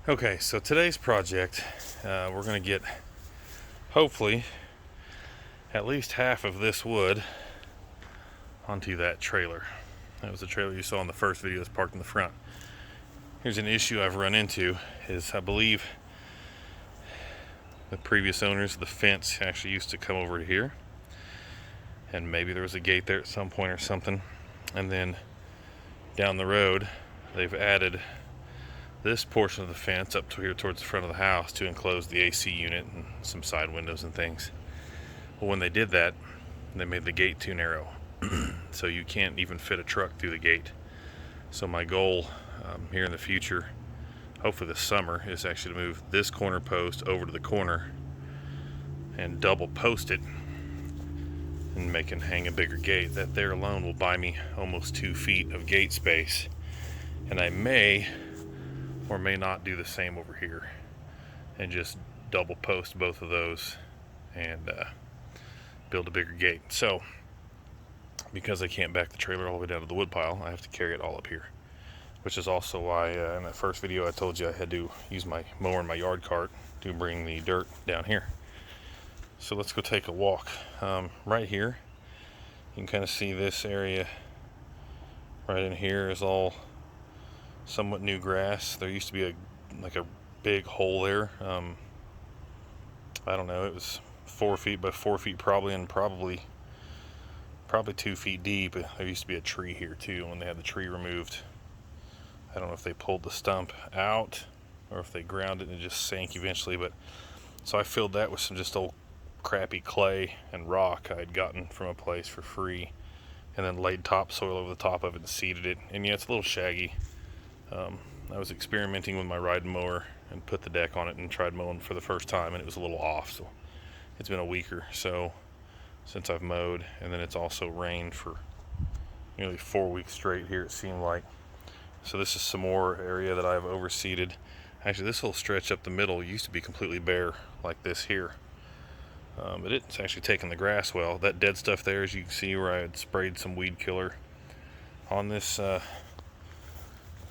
Okay, so today's project, we're going to get, hopefully, at least half of this wood onto that trailer. That was the trailer you saw in the first video that's parked in the front. Here's an issue I've run into, is I believe the previous owners of the fence actually used to come over to here, and maybe there was a gate there at some point or something, and then down the road they've added this portion of the fence up to here towards the front of the house to enclose the AC unit and some side windows and things. Well, when they did that, they made the gate too narrow, so you can't even fit a truck through the gate. So my goal here in the future, hopefully this summer, is actually to move this corner post over to the corner and double post it and make it hang a bigger gate. That there alone will buy me almost 2 feet of gate space, and I may or may not do the same over here and just double post both of those and build a bigger gate. So because I can't back the trailer all the way down to the wood pile, I have to carry it all up here, which is also why in that first video I told you I had to use my mower and my yard cart to bring the dirt down here. So let's go take a walk. Right here you can kind of see this area right in here is all somewhat new grass. There used to be a big hole there. I don't know, it was 4 feet by 4 feet probably, and probably 2 feet deep. There used to be a tree here too. When they had the tree removed, I don't know if they pulled the stump out or if they ground it and it just sank eventually, but so I filled that with some just old crappy clay and rock I had gotten from a place for free, and then laid topsoil over the top of it and seeded it. And yeah, it's a little shaggy. I was experimenting with my ride mower and put the deck on it and tried mowing for the first time, and it was a little off. So it's been a week or so since I've mowed, and then it's also rained for nearly 4 weeks straight here, it seemed like. So this is some more area that I've overseeded. Actually, this whole stretch up the middle used to be completely bare like this here, but it's actually taken the grass well. That dead stuff there, as you can see, where I had sprayed some weed killer on this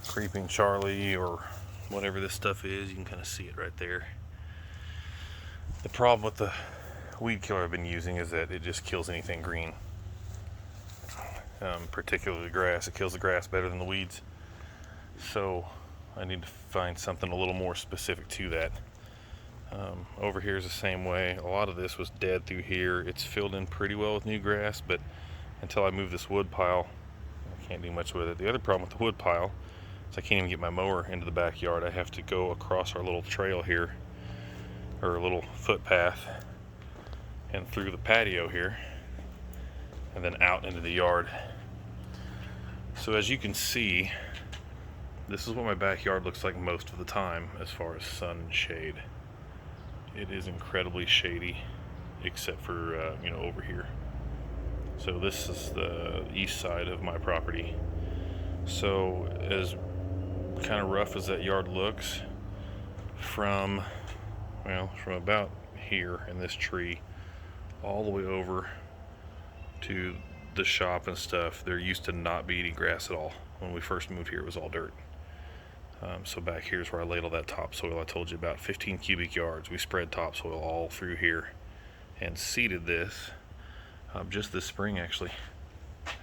creeping Charlie or whatever this stuff is, you can kind of see it right there. The problem with the weed killer I've been using is that it just kills anything green, particularly grass. It kills the grass better than the weeds, so I need to find something a little more specific to that. Over here is the same way. A lot of this was dead through here. It's filled in pretty well with new grass, but until I move this wood pile, I can't do much with it. The other problem with the wood pile is I can't even get my mower into the backyard. I have to go across our little trail here, or a little footpath, and through the patio here, and then out into the yard. So as you can see, this is what my backyard looks like most of the time as far as sun and shade. It is incredibly shady, except for over here. So this is the east side of my property. So as kind of rough as that yard looks, from about here in this tree all the way over to the shop and stuff, there used to not be any grass at all. When we first moved here, it was all dirt. So back here's where I laid all that topsoil I told you about, 15 cubic yards. We spread topsoil all through here and seeded this just this spring actually,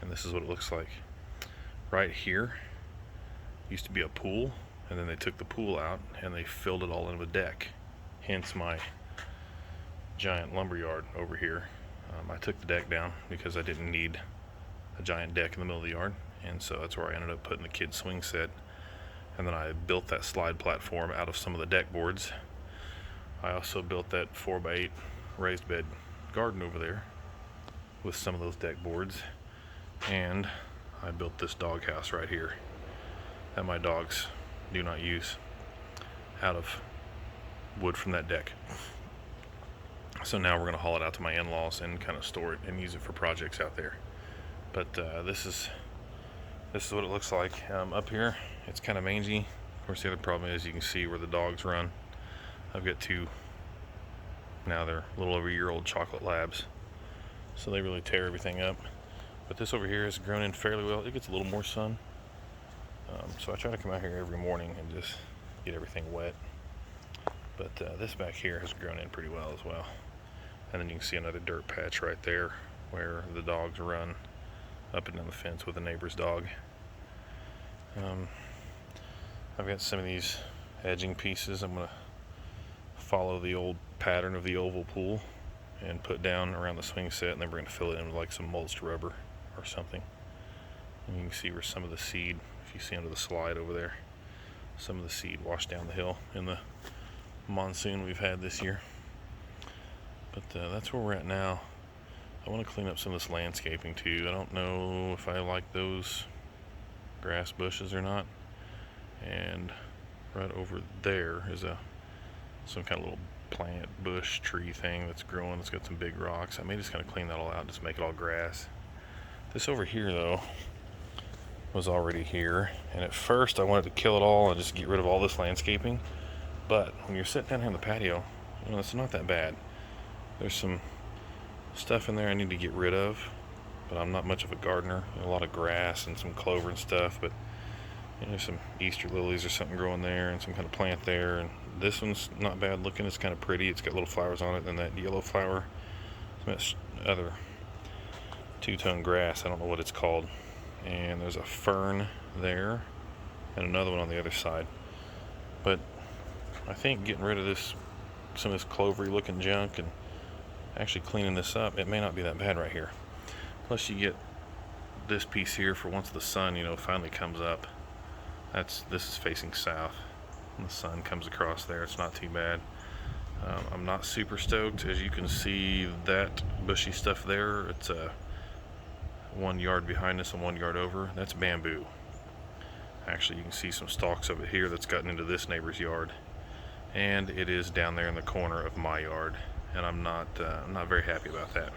and this is what it looks like. Right here used to be a pool, and then they took the pool out and they filled it all in with deck, hence my giant lumber yard over here. I took the deck down because I didn't need a giant deck in the middle of the yard, and so that's where I ended up putting the kids' swing set. And then I built that slide platform out of some of the deck boards. I also built that 4x8 raised bed garden over there with some of those deck boards, and I built this dog house right here that my dogs do not use, out of wood from that deck. So now we're going to haul it out to my in-laws and kind of store it and use it for projects out there. But this is what it looks like. Up here it's kind of mangy. Of course, the other problem is you can see where the dogs run. I've got two, now they're a little over a year old chocolate labs, so they really tear everything up. But this over here has grown in fairly well. It gets a little more sun, so I try to come out here every morning and just get everything wet. But this back here has grown in pretty well as well. And then you can see another dirt patch right there where the dogs run up and down the fence with the neighbor's dog. I've got some of these edging pieces. I'm going to follow the old pattern of the oval pool and put down around the swing set, and then we're going to fill it in with like some mulched rubber or something. And you can see where some of the seed, if you see under the slide over there, some of the seed washed down the hill in the monsoon we've had this year. But that's where we're at now. I want to clean up some of this landscaping too. I don't know if I like those grass bushes or not. And right over there is some kind of little plant bush tree thing that's growing. It's got some big rocks. I may just kind of clean that all out and just make it all grass. This over here though was already here, and at first I wanted to kill it all and just get rid of all this landscaping. But when you're sitting down here on the patio, it's not that bad. There's some stuff in there I need to get rid of, but I'm not much of a gardener. A lot of grass and some clover and stuff, but there's some Easter lilies or something growing there and some kind of plant there. And this one's not bad looking. It's kind of pretty. It's got little flowers on it, and that yellow flower, some other two-tone grass, I don't know what it's called. And there's a fern there and another one on the other side. But I think getting rid of some of this clovery looking junk and actually cleaning this up, it may not be that bad right here. Plus you get this piece here for once the sun finally comes up. This is facing south, and the sun comes across there. It's not too bad. I'm not super stoked. As you can see, that bushy stuff there, it's 1 yard behind us and 1 yard over. That's bamboo. Actually, you can see some stalks of it here that's gotten into this neighbor's yard, and it is down there in the corner of my yard. And I'm not very happy about that.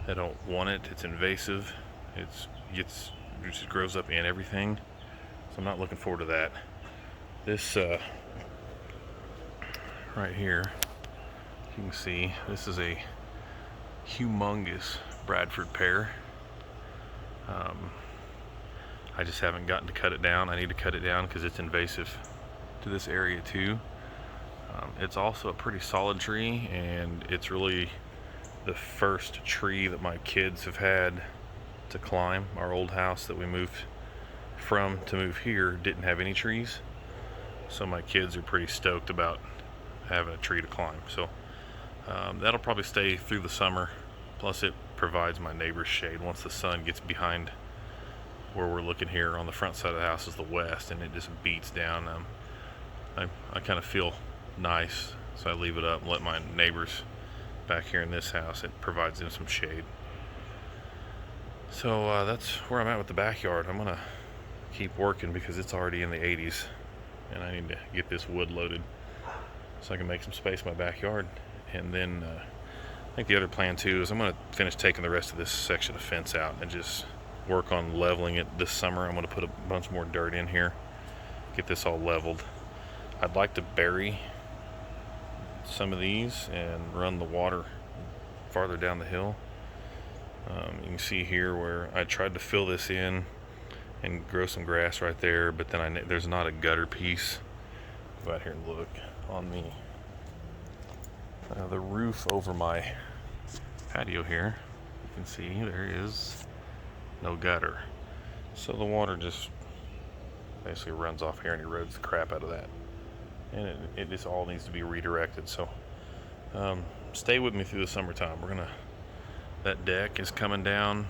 I don't want it. It's invasive. It just grows up in everything. So I'm not looking forward to that. This right here, you can see this is a humongous Bradford pear. I just haven't gotten to cut it down. I need to cut it down because it's invasive to this area too. It's also a pretty solid tree, and it's really the first tree that my kids have had to climb. Our old house that we moved from to move here didn't have any trees, so my kids are pretty stoked about having a tree to climb. So that'll probably stay through the summer. Plus it provides my neighbor's shade. Once the sun gets behind where we're looking here on the front side of the house is the west, and it just beats down. I kind of feel nice, so I leave it up and let my neighbors back here in this house, it provides them some shade. So that's where I'm at with the backyard. I'm gonna keep working because it's already in the 80s, and I need to get this wood loaded so I can make some space in my backyard. And then I think the other plan too is I'm gonna finish taking the rest of this section of fence out and just work on leveling it this summer. I'm gonna put a bunch more dirt in here, get this all leveled. I'd like to bury some of these and run the water farther down the hill. You can see here where I tried to fill this in and grow some grass right there, but then there's not a gutter piece. Go out here and look on the roof over my patio here. You can see there is no gutter, so the water just basically runs off here and erodes the crap out of that, and it just all needs to be redirected. So stay with me through the summertime. That deck is coming down.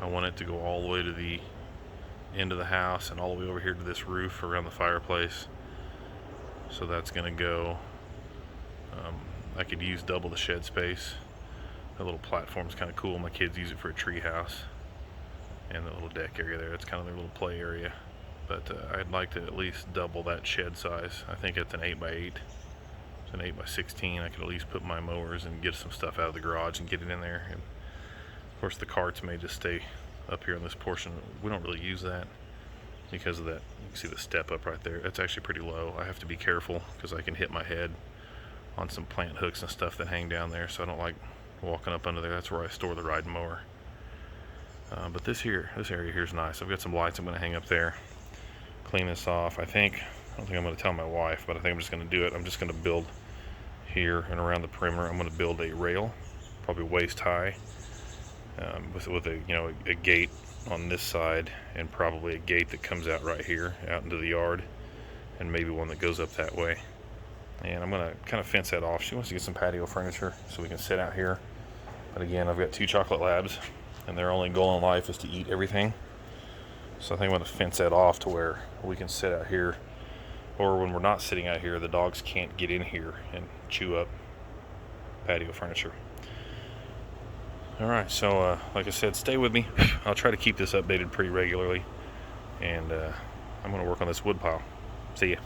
I want it to go all the way to the end of the house and all the way over here to this roof around the fireplace. So that's gonna go. I could use double the shed space. The little platform's kind of cool. My kids use it for a tree house, and the little deck area there, it's kind of their little play area. But I'd like to at least double that shed size. I think it's an 8x8. It's an 8x16. I could at least put my mowers and get some stuff out of the garage and get it in there. And of course the carts may just stay up here in this portion. We don't really use that because of that. You can see the step up right there. It's actually pretty low. I have to be careful because I can hit my head on some plant hooks and stuff that hang down there, so I don't like walking up under there. That's where I store the riding mower. But this area here is nice. I've got some lights I'm going to hang up there, clean this off. I think I don't think I'm going to tell my wife, but I think I'm just going to do it. I'm just going to build here and around the perimeter. I'm going to build a rail, probably waist high, with a, you know, a gate on this side, and probably a gate that comes out right here out into the yard, and maybe one that goes up that way. And I'm going to kind of fence that off. She wants to get some patio furniture so we can sit out here. But again, I've got 2 chocolate labs, and their only goal in life is to eat everything. So I think I'm going to fence that off to where we can sit out here, or when we're not sitting out here, the dogs can't get in here and chew up patio furniture. Alright, so like I said, stay with me. I'll try to keep this updated pretty regularly, and I'm going to work on this wood pile. See ya.